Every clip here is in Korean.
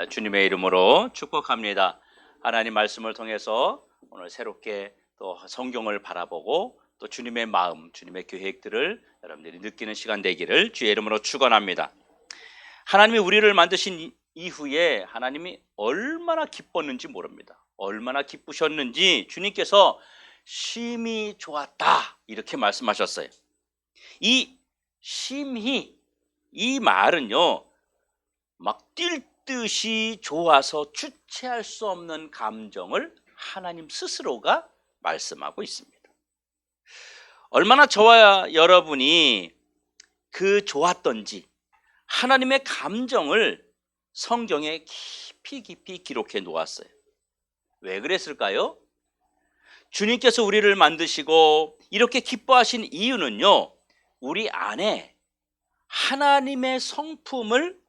주님의 이름으로 축복합니다. 하나님 말씀을 통해서 오늘 새롭게 또 성경을 바라보고 또 주님의 마음, 주님의 계획들을 여러분들이 느끼는 시간 되기를 주의 이름으로 축원합니다. 하나님이 우리를 만드신 이후에 하나님이 얼마나 기뻤는지 모릅니다. 얼마나 기쁘셨는지 주님께서 심히 좋았다 이렇게 말씀하셨어요. 이 심히 이 말은요, 막 뛸 듯이 좋아서 주체할 수 없는 감정을 하나님 스스로가 말씀하고 있습니다. 얼마나 저와 여러분이 그 좋았던지 하나님의 감정을 성경에 깊이 기록해 놓았어요. 왜 그랬을까요? 주님께서 우리를 만드시고 이렇게 기뻐하신 이유는요, 우리 안에 하나님의 성품을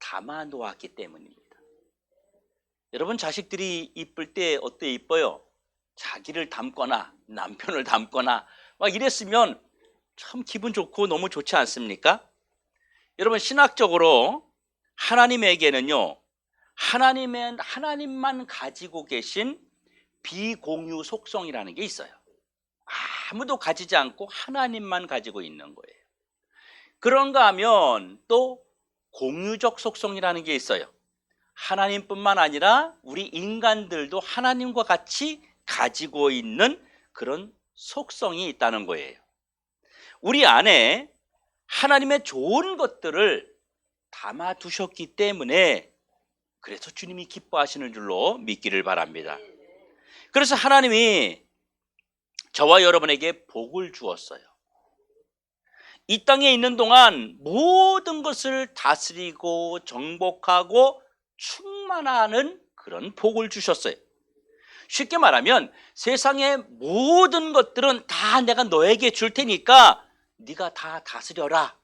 담아 놓았기 때문입니다. 여러분, 자식들이 이쁠 때 어때 이뻐요? 자기를 닮거나 남편을 닮거나 막 이랬으면 참 기분 좋고 너무 좋지 않습니까? 여러분, 신학적으로 하나님에게는요, 하나님만 가지고 계신 비공유 속성이라는 게 있어요. 아무도 가지지 않고 하나님만 가지고 있는 거예요. 그런가 하면 또 공유적 속성이라는 게 있어요. 하나님뿐만 아니라 우리 인간들도 하나님과 같이 가지고 있는 그런 속성이 있다는 거예요. 우리 안에 하나님의 좋은 것들을 담아 두셨기 때문에 그래서 주님이 기뻐하시는 줄로 믿기를 바랍니다. 그래서 하나님이 저와 여러분에게 복을 주었어요. 이 땅에 있는 동안 모든 것을 다스리고 정복하고 충만하는 그런 복을 주셨어요. 쉽게 말하면 세상의 모든 것들은 다 내가 너에게 줄 테니까 네가 다 다스려라,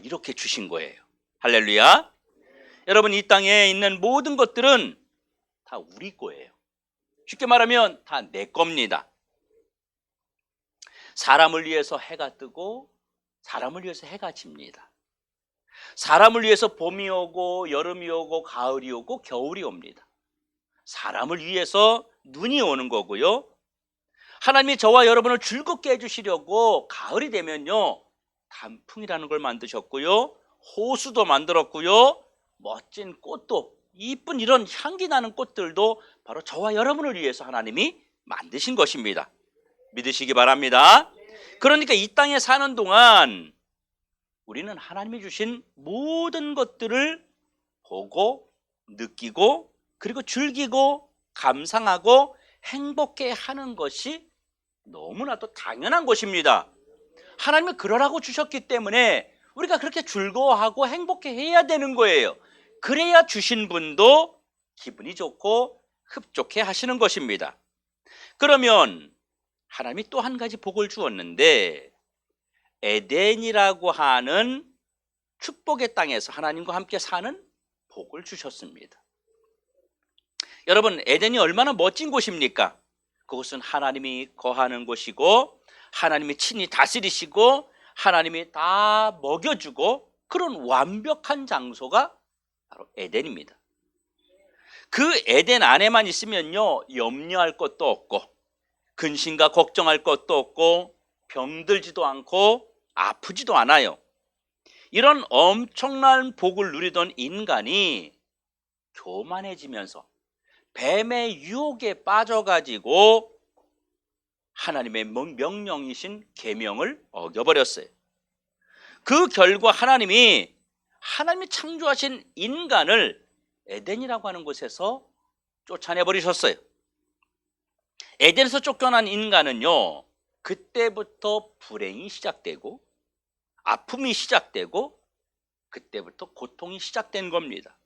이렇게 주신 거예요. 할렐루야. 여러분, 이 땅에 있는 모든 것들은 다 우리 거예요. 쉽게 말하면 다 내 겁니다. 사람을 위해서 해가 뜨고 사람을 위해서 해가 집니다. 사람을 위해서 봄이 오고 여름이 오고 가을이 오고 겨울이 옵니다. 사람을 위해서 눈이 오는 거고요. 하나님이 저와 여러분을 즐겁게 해주시려고 가을이 되면요, 단풍이라는 걸 만드셨고요, 호수도 만들었고요, 멋진 꽃도, 이쁜 이런 향기 나는 꽃들도 바로 저와 여러분을 위해서 하나님이 만드신 것입니다. 믿으시기 바랍니다. 그러니까 이 땅에 사는 동안 우리는 하나님이 주신 모든 것들을 보고 느끼고 그리고 즐기고 감상하고 행복해 하는 것이 너무나도 당연한 것입니다. 하나님이 그러라고 주셨기 때문에 우리가 그렇게 즐거워하고 행복해 해야 되는 거예요. 그래야 주신 분도 기분이 좋고 흡족해 하시는 것입니다. 그러면 하나님이 또 한 가지 복을 주었는데, 에덴이라고 하는 축복의 땅에서 하나님과 함께 사는 복을 주셨습니다. 여러분, 에덴이 얼마나 멋진 곳입니까? 그곳은 하나님이 거하는 곳이고 하나님이 친히 다스리시고 하나님이 다 먹여주고 그런 완벽한 장소가 바로 에덴입니다. 그 에덴 안에만 있으면요, 염려할 것도 없고 근심과 걱정할 것도 없고 병들지도 않고 아프지도 않아요. 이런 엄청난 복을 누리던 인간이 교만해지면서 뱀의 유혹에 빠져가지고 하나님의 명령이신 계명을 어겨버렸어요. 그 결과 하나님이 창조하신 인간을 에덴이라고 하는 곳에서 쫓아내버리셨어요. 에덴에서 쫓겨난 인간은요, 그때부터 불행이 시작되고 아픔이 시작되고 그때부터 고통이 시작된 겁니다.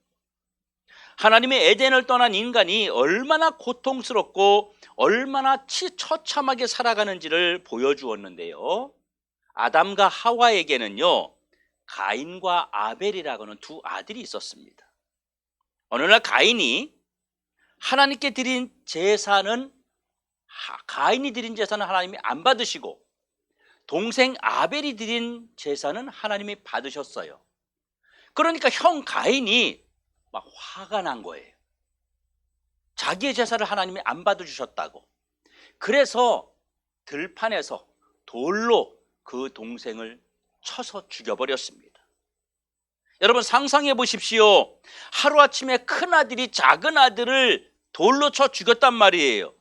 하나님의 에덴을 떠난 인간이 얼마나 고통스럽고 얼마나 처참하게 살아가는지를 보여주었는데요, 아담과 하와에게는요, 가인과 아벨이라고 하는 두 아들이 있었습니다. 어느 날 가인이 가인이 드린 제사는 하나님이 안 받으시고 동생 아벨이 드린 제사는 하나님이 받으셨어요. 그러니까 형 가인이 막 화가 난 거예요. 자기의 제사를 하나님이 안 받아주셨다고. 그래서 들판에서 돌로 그 동생을 쳐서 죽여버렸습니다. 여러분 상상해 보십시오. 하루아침에 큰아들이 작은아들을 돌로 쳐 죽였단 말이에요.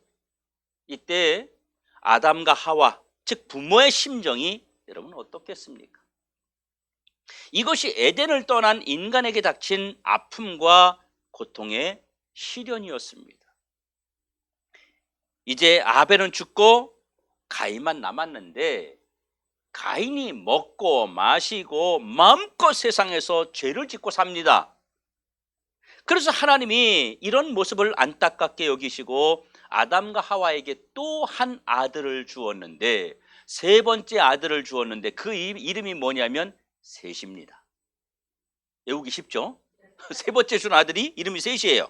이때 아담과 하와, 즉 부모의 심정이 여러분 어떻겠습니까? 이것이 에덴을 떠난 인간에게 닥친 아픔과 고통의 시련이었습니다. 이제 아벨은 죽고 가인만 남았는데 가인이 먹고 마시고 마음껏 세상에서 죄를 짓고 삽니다. 그래서 하나님이 이런 모습을 안타깝게 여기시고 아담과 하와에게 또 한 아들을 주었는데, 세 번째 아들을 주었는데 그 이름이 뭐냐면 셋입니다. 외우기 쉽죠? 세 번째 준 아들이 이름이 셋이에요.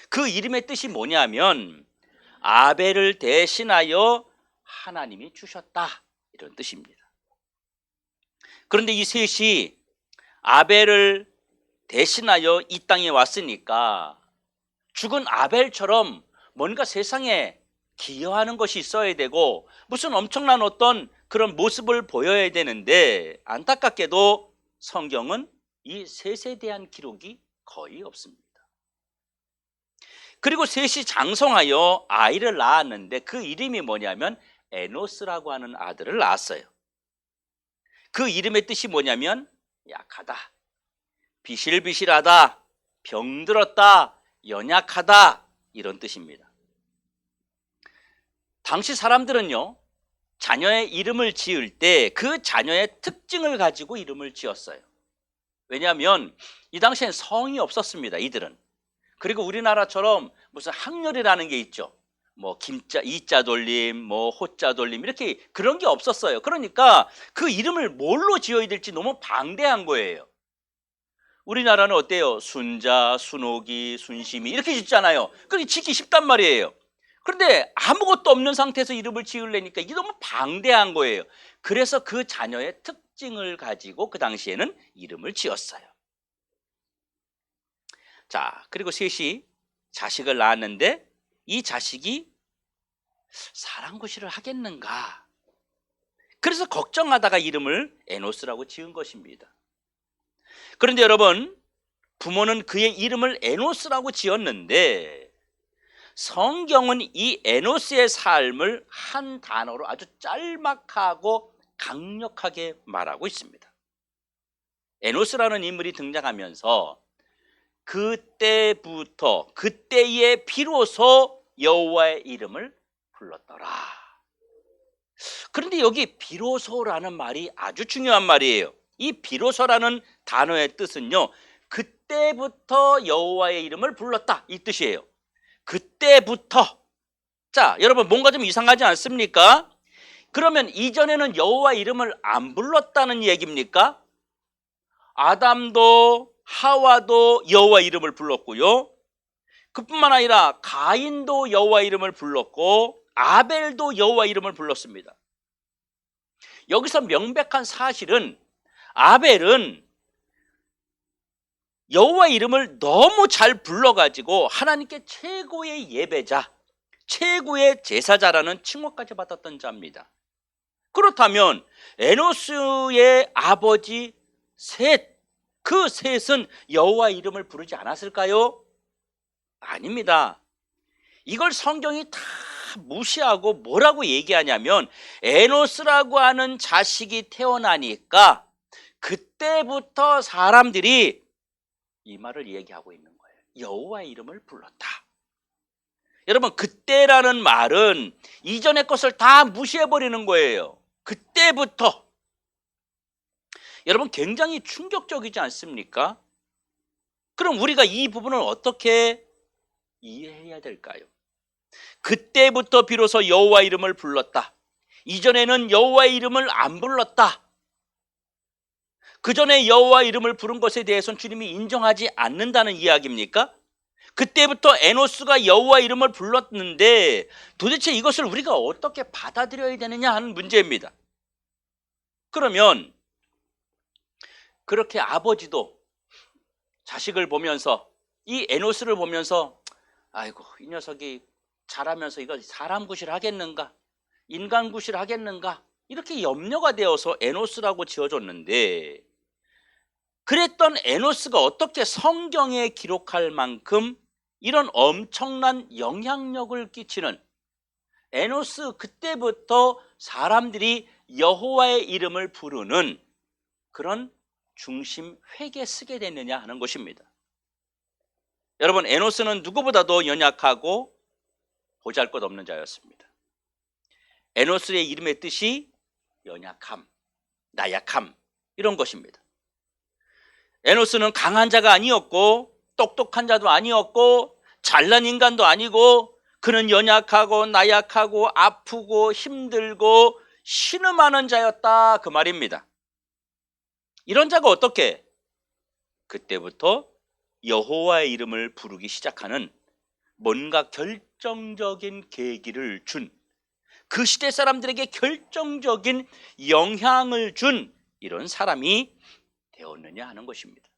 그 이름의 뜻이 뭐냐면 아벨을 대신하여 하나님이 주셨다, 이런 뜻입니다. 그런데 이 셋이 아벨을 대신하여 이 땅에 왔으니까 죽은 아벨처럼 뭔가 세상에 기여하는 것이 있어야 되고 무슨 엄청난 어떤 그런 모습을 보여야 되는데, 안타깝게도 성경은 이 셋에 대한 기록이 거의 없습니다. 그리고 셋이 장성하여 아이를 낳았는데 그 이름이 뭐냐면 에노스라고 하는 아들을 낳았어요. 그 이름의 뜻이 뭐냐면 약하다, 비실비실하다, 병들었다, 연약하다, 이런 뜻입니다. 당시 사람들은요, 자녀의 이름을 지을 때 그 자녀의 특징을 가지고 이름을 지었어요. 왜냐하면 이 당시엔 성이 없었습니다, 이들은. 그리고 우리나라처럼 무슨 학렬이라는 게 있죠. 뭐 김자, 이자 돌림, 뭐 호자 돌림, 이렇게 그런 게 없었어요. 그러니까 그 이름을 뭘로 지어야 될지 너무 방대한 거예요. 우리나라는 어때요? 순자, 순옥이, 순심이 이렇게 짓잖아요. 그게 짓기 쉽단 말이에요. 그런데 아무것도 없는 상태에서 이름을 지으려니까 이게 너무 방대한 거예요. 그래서 그 자녀의 특징을 가지고 그 당시에는 이름을 지었어요. 자, 그리고 셋이 자식을 낳았는데 이 자식이 사랑구실을 하겠는가? 그래서 걱정하다가 이름을 에노스라고 지은 것입니다. 그런데 여러분, 부모는 그의 이름을 에노스라고 지었는데 성경은 이 에노스의 삶을 한 단어로 아주 짤막하고 강력하게 말하고 있습니다. 에노스라는 인물이 등장하면서 그때부터, 그때에 비로소 여호와의 이름을 불렀더라. 그런데 여기 비로소라는 말이 아주 중요한 말이에요. 이 비로소라는 단어의 뜻은요, 그때부터 여호와의 이름을 불렀다, 이 뜻이에요. 그때부터. 자, 여러분 뭔가 좀 이상하지 않습니까? 그러면 이전에는 여호와 이름을 안 불렀다는 얘기입니까? 아담도 하와도 여호와 이름을 불렀고요, 그뿐만 아니라 가인도 여호와 이름을 불렀고 아벨도 여호와 이름을 불렀습니다. 여기서 명백한 사실은 아벨은 여호와 이름을 너무 잘 불러가지고 하나님께 최고의 예배자, 최고의 제사자라는 칭호까지 받았던 자입니다. 그렇다면 에노스의 아버지 셋, 그 셋은 여호와 이름을 부르지 않았을까요? 아닙니다. 이걸 성경이 다 무시하고 뭐라고 얘기하냐면 에노스라고 하는 자식이 태어나니까 그때부터 사람들이 이 말을 얘기하고 있는 거예요. 여호와의 이름을 불렀다. 여러분, 그때라는 말은 이전의 것을 다 무시해버리는 거예요. 그때부터. 여러분, 굉장히 충격적이지 않습니까? 그럼 우리가 이 부분을 어떻게 이해해야 될까요? 그때부터 비로소 여호와 이름을 불렀다. 이전에는 여호와의 이름을 안 불렀다. 그 전에 여호와 이름을 부른 것에 대해서는 주님이 인정하지 않는다는 이야기입니까? 그때부터 에노스가 여호와 이름을 불렀는데 도대체 이것을 우리가 어떻게 받아들여야 되느냐 하는 문제입니다. 그러면 그렇게 아버지도 자식을 보면서, 이 에노스를 보면서 아이고 이 녀석이 자라면서 이거 사람 구실 하겠는가, 인간 구실 하겠는가, 이렇게 염려가 되어서 에노스라고 지어줬는데, 그랬던 에노스가 어떻게 성경에 기록할 만큼 이런 엄청난 영향력을 끼치는, 에노스 그때부터 사람들이 여호와의 이름을 부르는 그런 중심 획에 서게 됐느냐 하는 것입니다. 여러분, 에노스는 누구보다도 연약하고 보잘것없는 자였습니다. 에노스의 이름의 뜻이 연약함, 나약함, 이런 것입니다. 에노스는 강한 자가 아니었고 똑똑한 자도 아니었고 잘난 인간도 아니고, 그는 연약하고 나약하고 아프고 힘들고 신음하는 자였다, 그 말입니다. 이런 자가 어떻게 그때부터 여호와의 이름을 부르기 시작하는 뭔가 결정적인 계기를 준, 그 시대 사람들에게 결정적인 영향을 준 이런 사람이 되었느냐 하는 것입니다.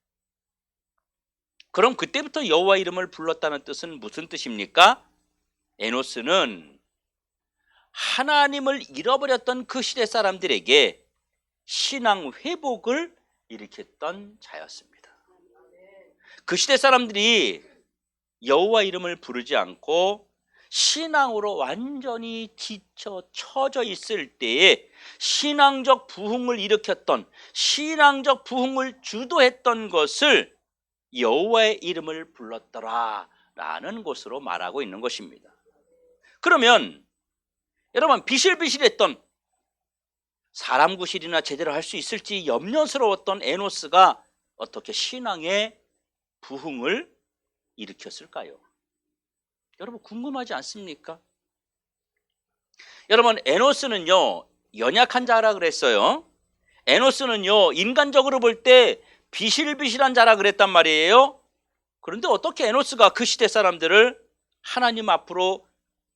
그럼 그때부터 여호와 이름을 불렀다는 뜻은 무슨 뜻입니까? 에노스는 하나님을 잃어버렸던 그 시대 사람들에게 신앙 회복을 일으켰던 자였습니다. 그 시대 사람들이 여호와 이름을 부르지 않고 신앙으로 완전히 지쳐 처져 있을 때에 신앙적 부흥을 일으켰던, 신앙적 부흥을 주도했던 것을 여호와의 이름을 불렀더라 라는 것으로 말하고 있는 것입니다. 그러면 여러분, 비실비실했던, 사람 구실이나 제대로 할 수 있을지 염려스러웠던 에노스가 어떻게 신앙의 부흥을 일으켰을까요? 여러분, 궁금하지 않습니까? 여러분, 에노스는요 연약한 자라 그랬어요. 에노스는요 인간적으로 볼 때 비실비실한 자라 그랬단 말이에요. 그런데 어떻게 에노스가 그 시대 사람들을 하나님 앞으로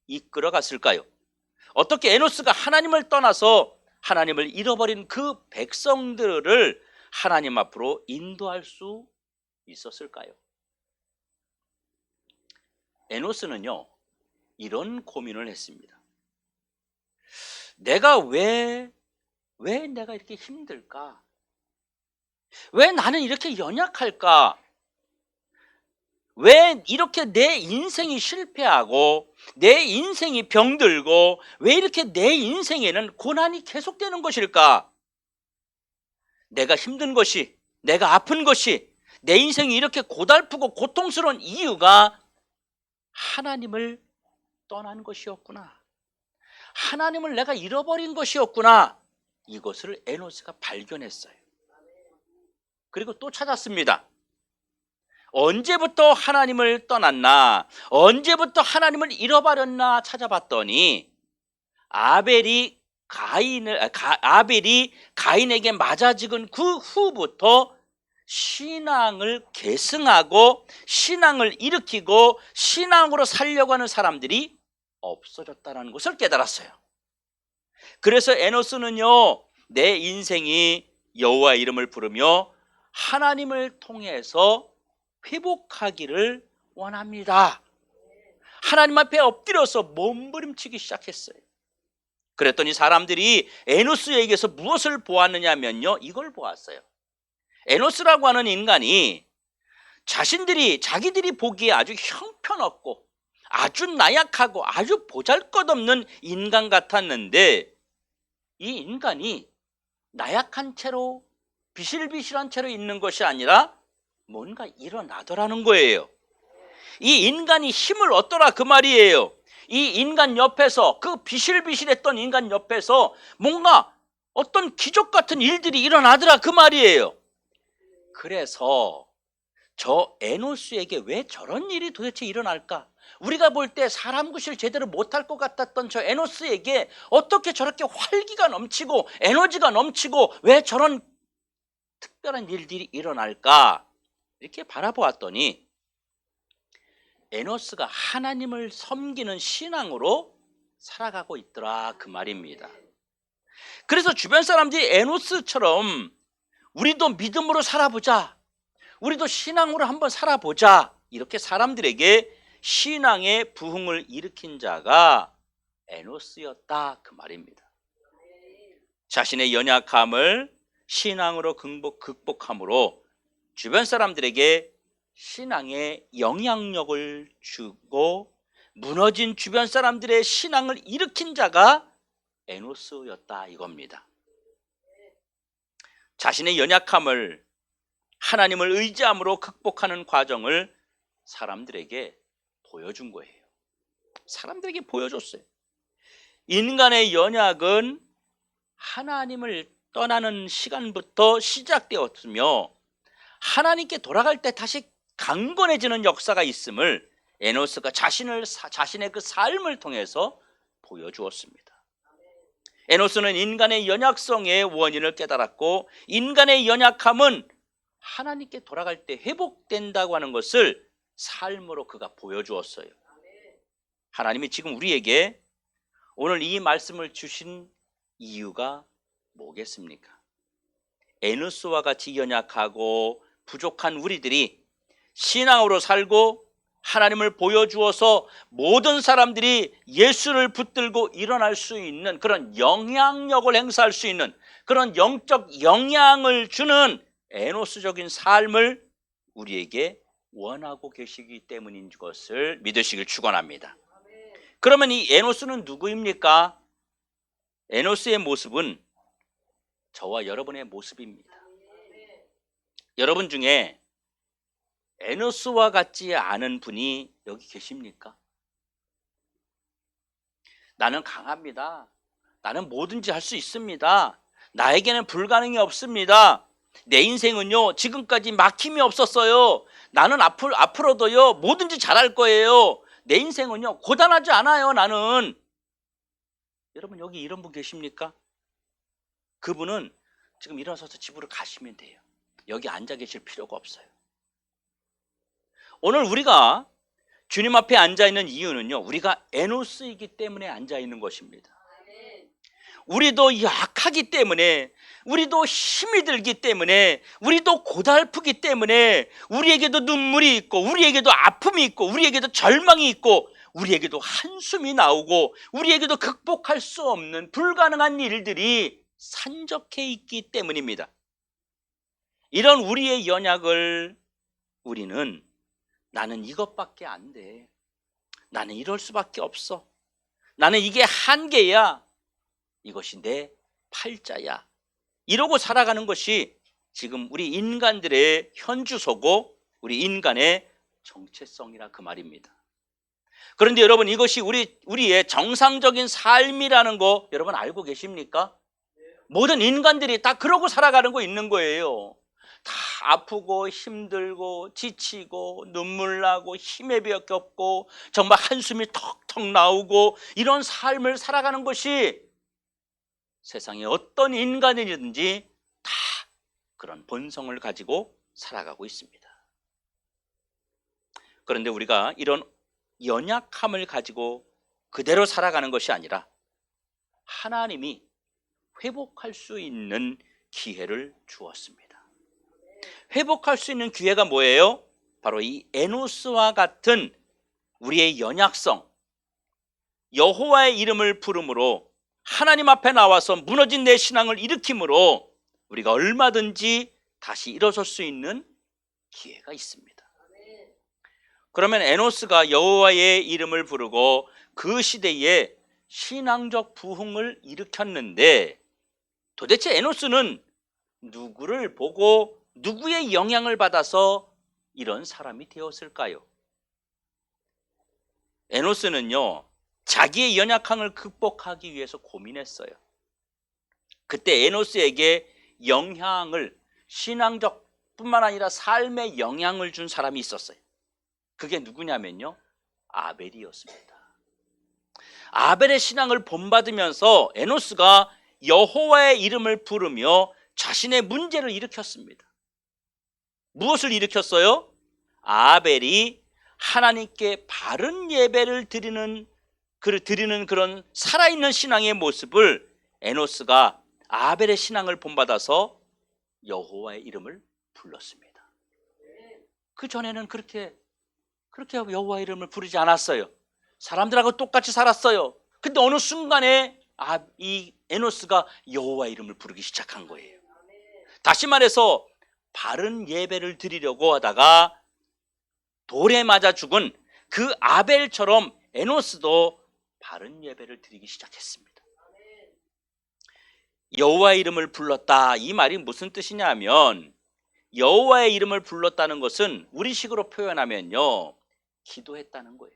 이끌어 갔을까요? 어떻게 에노스가 하나님을 떠나서 하나님을 잃어버린 그 백성들을 하나님 앞으로 인도할 수 있었을까요? 에노스는요 이런 고민을 했습니다. 내가 왜 내가 이렇게 힘들까? 왜 나는 이렇게 연약할까? 왜 이렇게 내 인생이 실패하고 내 인생이 병들고 왜 이렇게 내 인생에는 고난이 계속되는 것일까? 내가 힘든 것이, 내가 아픈 것이, 내 인생이 이렇게 고달프고 고통스러운 이유가 하나님을 떠난 것이었구나, 하나님을 내가 잃어버린 것이었구나, 이것을 에노스가 발견했어요. 그리고 또 찾았습니다. 언제부터 하나님을 떠났나, 언제부터 하나님을 잃어버렸나 찾아봤더니 아벨이 가인에게 맞아 죽은 그 후부터 신앙을 계승하고 신앙을 일으키고 신앙으로 살려고 하는 사람들이 없어졌다는 것을 깨달았어요. 그래서 에노스는요 내 인생이 여호와 이름을 부르며 하나님을 통해서 회복하기를 원합니다. 하나님 앞에 엎드려서 몸부림치기 시작했어요. 그랬더니 사람들이 에노스에게서 무엇을 보았느냐면요, 이걸 보았어요. 에노스라고 하는 인간이 자기들이 보기에 아주 형편없고 아주 나약하고 아주 보잘것없는 인간 같았는데, 이 인간이 나약한 채로 비실비실한 채로 있는 것이 아니라 뭔가 일어나더라는 거예요. 이 인간이 힘을 얻더라 그 말이에요. 이 인간 옆에서, 그 비실비실했던 인간 옆에서 뭔가 어떤 기적 같은 일들이 일어나더라 그 말이에요. 그래서 저 에노스에게 왜 저런 일이 도대체 일어날까? 우리가 볼 때 사람 구실 제대로 못할 것 같았던 저 에노스에게 어떻게 저렇게 활기가 넘치고 에너지가 넘치고 왜 저런 특별한 일들이 일어날까? 이렇게 바라보았더니 에노스가 하나님을 섬기는 신앙으로 살아가고 있더라 그 말입니다. 그래서 주변 사람들이 에노스처럼 우리도 믿음으로 살아보자, 우리도 신앙으로 한번 살아보자. 이렇게 사람들에게 신앙의 부흥을 일으킨 자가 에노스였다 그 말입니다. 자신의 연약함을 신앙으로 극복함으로 주변 사람들에게 신앙의 영향력을 주고 무너진 주변 사람들의 신앙을 일으킨 자가 에노스였다 이겁니다. 자신의 연약함을 하나님을 의지함으로 극복하는 과정을 사람들에게 보여준 거예요. 사람들에게 보여줬어요. 인간의 연약은 하나님을 떠나는 시간부터 시작되었으며 하나님께 돌아갈 때 다시 강건해지는 역사가 있음을 에노스가 자신의 그 삶을 통해서 보여주었습니다. 에노스는 인간의 연약성의 원인을 깨달았고 인간의 연약함은 하나님께 돌아갈 때 회복된다고 하는 것을 삶으로 그가 보여주었어요. 하나님이 지금 우리에게 오늘 이 말씀을 주신 이유가 뭐겠습니까? 에노스와 같이 연약하고 부족한 우리들이 신앙으로 살고 하나님을 보여주어서 모든 사람들이 예수를 붙들고 일어날 수 있는 그런 영향력을 행사할 수 있는 그런 영적 영향을 주는 에노스적인 삶을 우리에게 원하고 계시기 때문인 것을 믿으시길 축원합니다. 그러면 이 에노스는 누구입니까? 에노스의 모습은 저와 여러분의 모습입니다. 여러분 중에 에노스와 같지 않은 분이 여기 계십니까? 나는 강합니다. 나는 뭐든지 할 수 있습니다. 나에게는 불가능이 없습니다. 내 인생은요 지금까지 막힘이 없었어요. 나는 앞으로도요 뭐든지 잘할 거예요. 내 인생은요 고단하지 않아요. 나는. 여러분 여기 이런 분 계십니까? 그분은 지금 일어서서 집으로 가시면 돼요. 여기 앉아 계실 필요가 없어요. 오늘 우리가 주님 앞에 앉아 있는 이유는요 우리가 에노스이기 때문에 앉아 있는 것입니다. 우리도 약하기 때문에, 우리도 힘이 들기 때문에, 우리도 고달프기 때문에 우리에게도 눈물이 있고 우리에게도 아픔이 있고 우리에게도 절망이 있고 우리에게도 한숨이 나오고 우리에게도 극복할 수 없는 불가능한 일들이 산적해 있기 때문입니다. 이런 우리의 연약을 우리는 나는 이것밖에 안 돼. 나는 이럴 수밖에 없어. 나는 이게 한계야. 이것이 내 팔자야. 이러고 살아가는 것이 지금 우리 인간들의 현주소고 우리 인간의 정체성이라 그 말입니다. 그런데 여러분 이것이 우리의 정상적인 삶이라는 거 여러분 알고 계십니까? 모든 인간들이 다 그러고 살아가는 거 있는 거예요. 다 아프고 힘들고 지치고 눈물 나고 힘에 벽없고 정말 한숨이 턱턱 나오고 이런 삶을 살아가는 것이 세상에 어떤 인간이든지 다 그런 본성을 가지고 살아가고 있습니다. 그런데 우리가 이런 연약함을 가지고 그대로 살아가는 것이 아니라 하나님이 회복할 수 있는 기회를 주었습니다. 회복할 수 있는 기회가 뭐예요? 바로 이 에노스와 같은 우리의 연약성, 여호와의 이름을 부름으로 하나님 앞에 나와서 무너진 내 신앙을 일으킴으로 우리가 얼마든지 다시 일어설 수 있는 기회가 있습니다. 그러면 에노스가 여호와의 이름을 부르고 그 시대에 신앙적 부흥을 일으켰는데 도대체 에노스는 누구를 보고 누구의 영향을 받아서 이런 사람이 되었을까요? 에노스는요 자기의 연약함을 극복하기 위해서 고민했어요. 그때 에노스에게 영향을 신앙적 뿐만 아니라 삶에 영향을 준 사람이 있었어요. 그게 누구냐면요 아벨이었습니다. 아벨의 신앙을 본받으면서 에노스가 여호와의 이름을 부르며 자신의 문제를 일으켰습니다. 무엇을 일으켰어요? 아벨이 하나님께 바른 예배를 드리는 그런 살아있는 신앙의 모습을 에노스가 아벨의 신앙을 본받아서 여호와의 이름을 불렀습니다. 그 전에는 그렇게 여호와 이름을 부르지 않았어요. 사람들하고 똑같이 살았어요. 근데 어느 순간에 이 에노스가 여호와 이름을 부르기 시작한 거예요. 다시 말해서 바른 예배를 드리려고 하다가 돌에 맞아 죽은 그 아벨처럼 에노스도 바른 예배를 드리기 시작했습니다. 여호와의 이름을 불렀다, 이 말이 무슨 뜻이냐면, 여호와의 이름을 불렀다는 것은 우리식으로 표현하면요, 기도했다는 거예요.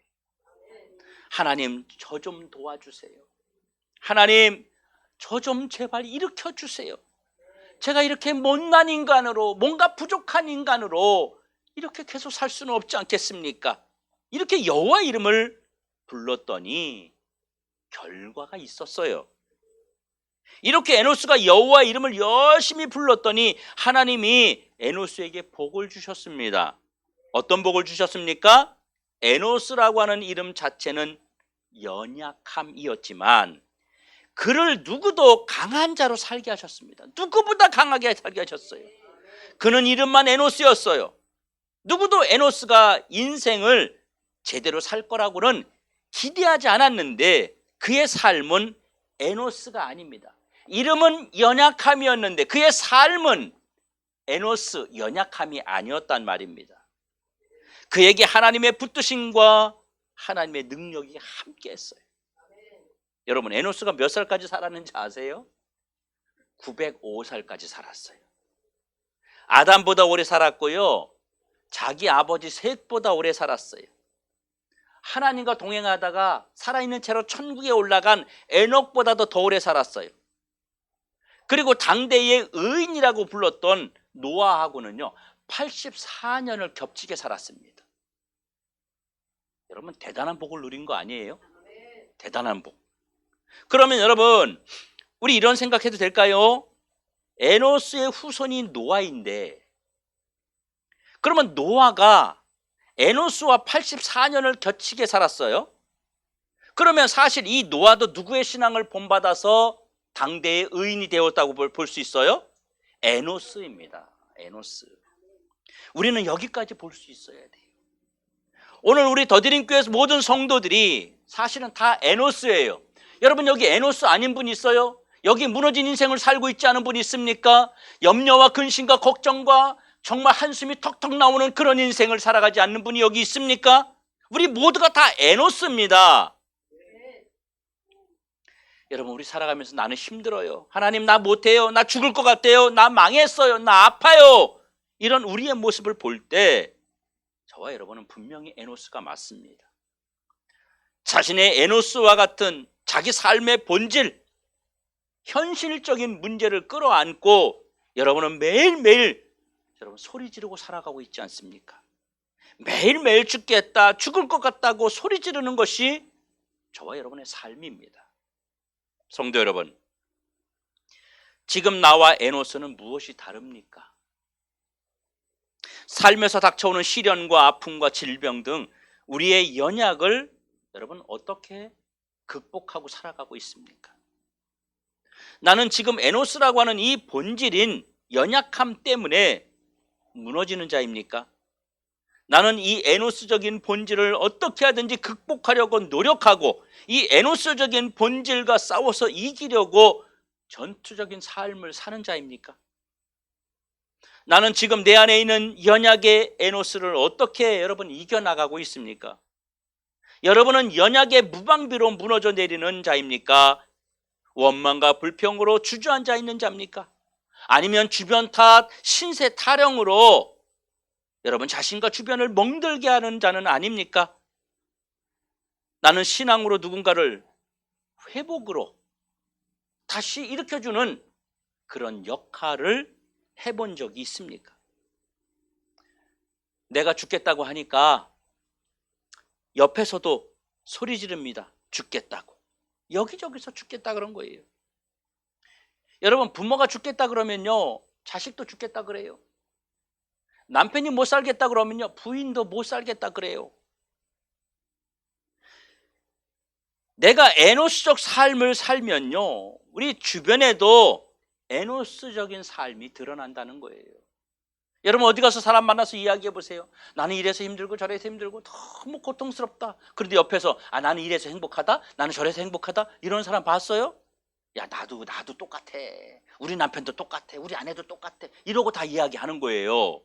하나님, 저 좀 도와주세요. 하나님, 저 좀 제발 일으켜 주세요. 제가 이렇게 못난 인간으로, 뭔가 부족한 인간으로 이렇게 계속 살 수는 없지 않겠습니까? 이렇게 여호와 이름을 불렀더니 결과가 있었어요. 이렇게 에노스가 여호와 이름을 열심히 불렀더니 하나님이 에노스에게 복을 주셨습니다. 어떤 복을 주셨습니까? 에노스라고 하는 이름 자체는 연약함이었지만 그를 누구도 강한 자로 살게 하셨습니다. 누구보다 강하게 살게 하셨어요. 그는 이름만 에노스였어요. 누구도 에노스가 인생을 제대로 살 거라고는 기대하지 않았는데 그의 삶은 에노스가 아닙니다. 이름은 연약함이었는데 그의 삶은 에노스, 연약함이 아니었단 말입니다. 그에게 하나님의 붙드심과 하나님의 능력이 함께했어요. 여러분, 에노스가 몇 살까지 살았는지 아세요? 905살까지 살았어요. 아담보다 오래 살았고요, 자기 아버지 셋보다 오래 살았어요. 하나님과 동행하다가 살아있는 채로 천국에 올라간 에녹보다도 더 오래 살았어요. 그리고 당대의 의인이라고 불렀던 노아하고는요 84년을 겹치게 살았습니다. 여러분, 대단한 복을 누린 거 아니에요? 대단한 복. 그러면 여러분, 우리 이런 생각해도 될까요? 에노스의 후손이 노아인데, 그러면 노아가 에노스와 84년을 겹치게 살았어요. 그러면 사실 이 노아도 누구의 신앙을 본받아서 당대의 의인이 되었다고 볼 수 있어요? 에노스입니다. 에노스. 우리는 여기까지 볼 수 있어야 돼요. 오늘 우리 더드림교회에서 모든 성도들이 사실은 다 에노스예요. 여러분, 여기 에노스 아닌 분 있어요? 여기 무너진 인생을 살고 있지 않은 분 있습니까? 염려와 근심과 걱정과 정말 한숨이 턱턱 나오는 그런 인생을 살아가지 않는 분이 여기 있습니까? 우리 모두가 다 에노스입니다. 여러분, 우리 살아가면서 나는 힘들어요, 하나님 나 못해요, 나 죽을 것 같아요, 나 망했어요, 나 아파요, 이런 우리의 모습을 볼 때 저와 여러분은 분명히 에노스가 맞습니다. 자신의 에노스와 같은 자기 삶의 본질, 현실적인 문제를 끌어안고 여러분은 매일매일 여러분 소리 지르고 살아가고 있지 않습니까? 매일매일 죽겠다, 죽을 것 같다고 소리 지르는 것이 저와 여러분의 삶입니다. 성도 여러분, 지금 나와 에노스는 무엇이 다릅니까? 삶에서 닥쳐오는 시련과 아픔과 질병 등 우리의 연약을 여러분 어떻게 극복하고 살아가고 있습니까? 나는 지금 에노스라고 하는 이 본질인 연약함 때문에 무너지는 자입니까? 나는 이 에노스적인 본질을 어떻게 하든지 극복하려고 노력하고 이 에노스적인 본질과 싸워서 이기려고 전투적인 삶을 사는 자입니까? 나는 지금 내 안에 있는 연약의 에노스를 어떻게 여러분 이겨나가고 있습니까? 여러분은 연약의 무방비로 무너져 내리는 자입니까? 원망과 불평으로 주저앉아 있는 자입니까? 아니면 주변 탓, 신세 타령으로 여러분 자신과 주변을 멍들게 하는 자는 아닙니까? 나는 신앙으로 누군가를 회복으로 다시 일으켜주는 그런 역할을 해본 적이 있습니까? 내가 죽겠다고 하니까 옆에서도 소리 지릅니다. 죽겠다고. 여기저기서 죽겠다 그런 거예요. 여러분, 부모가 죽겠다 그러면요 자식도 죽겠다 그래요. 남편이 못 살겠다 그러면요 부인도 못 살겠다 그래요. 내가 에노스적 삶을 살면요 우리 주변에도 에노스적인 삶이 드러난다는 거예요. 여러분 어디 가서 사람 만나서 이야기해 보세요. 나는 이래서 힘들고 저래서 힘들고 너무 고통스럽다. 그런데 옆에서 나는 이래서 행복하다. 나는 저래서 행복하다. 이런 사람 봤어요? 야, 나도 똑같아. 우리 남편도 똑같아. 우리 아내도 똑같아. 이러고 다 이야기하는 거예요.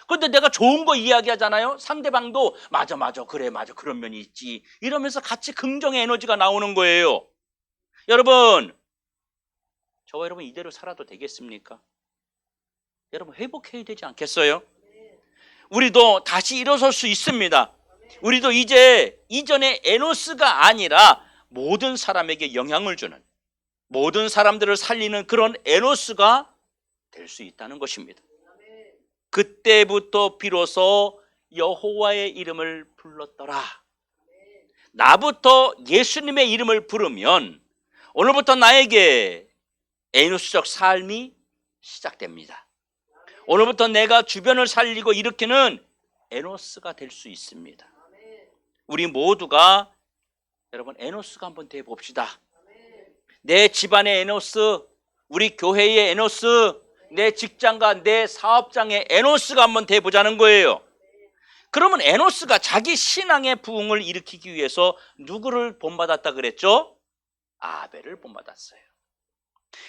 그런데 내가 좋은 거 이야기하잖아요. 상대방도 맞아 그래 맞아 그런 면이 있지. 이러면서 같이 긍정의 에너지가 나오는 거예요. 여러분, 저와 여러분 이대로 살아도 되겠습니까? 여러분 회복해야 되지 않겠어요? 우리도 다시 일어설 수 있습니다. 우리도 이제 이전의 에노스가 아니라 모든 사람에게 영향을 주는, 모든 사람들을 살리는 그런 에노스가 될 수 있다는 것입니다. 그때부터 비로소 여호와의 이름을 불렀더라. 나부터 예수님의 이름을 부르면 오늘부터 나에게 에노스적 삶이 시작됩니다. 오늘부터 내가 주변을 살리고 일으키는 에노스가 될 수 있습니다. 우리 모두가 여러분 에노스가 한번 돼 봅시다. 내 집안의 에노스, 우리 교회의 에노스, 내 직장과 내 사업장의 에노스가 한번 돼 보자는 거예요. 그러면 에노스가 자기 신앙의 부흥을 일으키기 위해서 누구를 본받았다 그랬죠? 아벨을 본받았어요.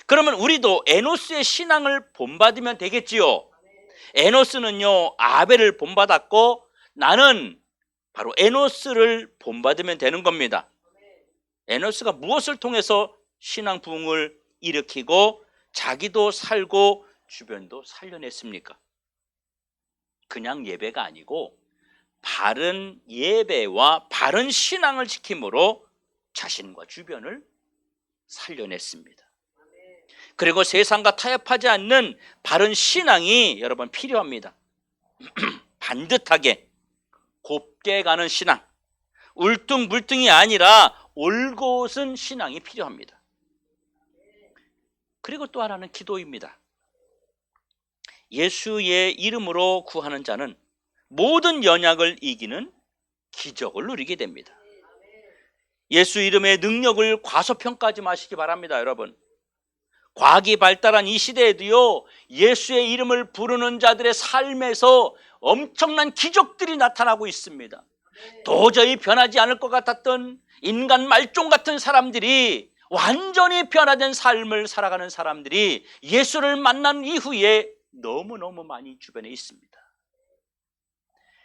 그러면 우리도 에노스의 신앙을 본받으면 되겠지요. 에노스는요 아벨을 본받았고 나는 바로 에노스를 본받으면 되는 겁니다. 에노스가 무엇을 통해서 신앙 부흥을 일으키고 자기도 살고 주변도 살려냈습니까? 그냥 예배가 아니고 바른 예배와 바른 신앙을 지킴으로 자신과 주변을 살려냈습니다. 그리고 세상과 타협하지 않는 바른 신앙이 여러분 필요합니다. 반듯하게 곱게 가는 신앙, 울퉁불퉁이 아니라 올곧은 신앙이 필요합니다. 그리고 또 하나는 기도입니다. 예수의 이름으로 구하는 자는 모든 연약을 이기는 기적을 누리게 됩니다. 예수 이름의 능력을 과소평가하지 마시기 바랍니다. 여러분, 과학이 발달한 이 시대에도요 예수의 이름을 부르는 자들의 삶에서 엄청난 기적들이 나타나고 있습니다. 도저히 변하지 않을 것 같았던 인간 말종 같은 사람들이 완전히 변화된 삶을 살아가는 사람들이 예수를 만난 이후에 너무너무 많이 주변에 있습니다.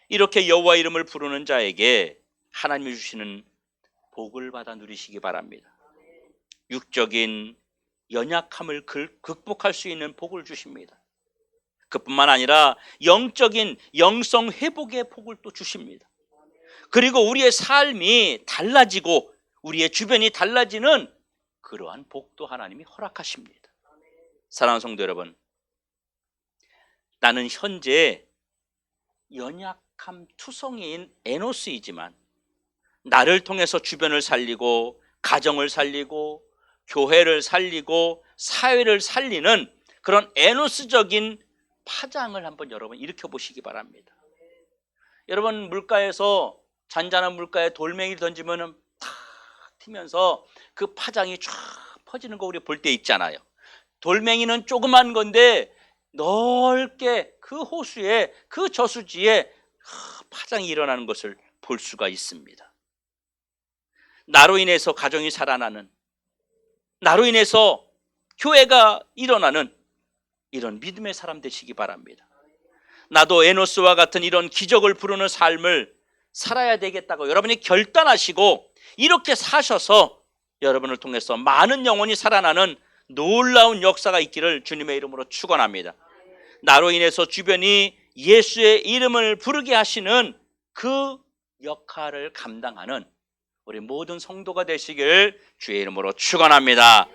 이렇게 여호와 이름을 부르는 자에게 하나님이 주시는 복을 받아 누리시기 바랍니다. 육적인 연약함을 극복할 수 있는 복을 주십니다. 그뿐만 아니라 영적인 영성 회복의 복을 또 주십니다. 그리고 우리의 삶이 달라지고 우리의 주변이 달라지는 그러한 복도 하나님이 허락하십니다. 사랑하는 성도 여러분, 나는 현재 연약함 투성이인 에노스이지만 나를 통해서 주변을 살리고 가정을 살리고 교회를 살리고 사회를 살리는 그런 에노스적인 파장을 한번 여러분 일으켜 보시기 바랍니다. 여러분 물가에서 잔잔한 물가에 돌멩이를 던지면 탁 튀면서 그 파장이 쫙 퍼지는 거 우리 볼 때 있잖아요. 돌멩이는 조그만 건데 넓게 그 호수에 그 저수지에 파장이 일어나는 것을 볼 수가 있습니다. 나로 인해서 가정이 살아나는, 나로 인해서 교회가 일어나는 이런 믿음의 사람 되시기 바랍니다. 나도 에노스와 같은 이런 기적을 부르는 삶을 살아야 되겠다고 여러분이 결단하시고 이렇게 사셔서 여러분을 통해서 많은 영혼이 살아나는 놀라운 역사가 있기를 주님의 이름으로 축원합니다. 나로 인해서 주변이 예수의 이름을 부르게 하시는 그 역할을 감당하는 우리 모든 성도가 되시길 주의 이름으로 축원합니다.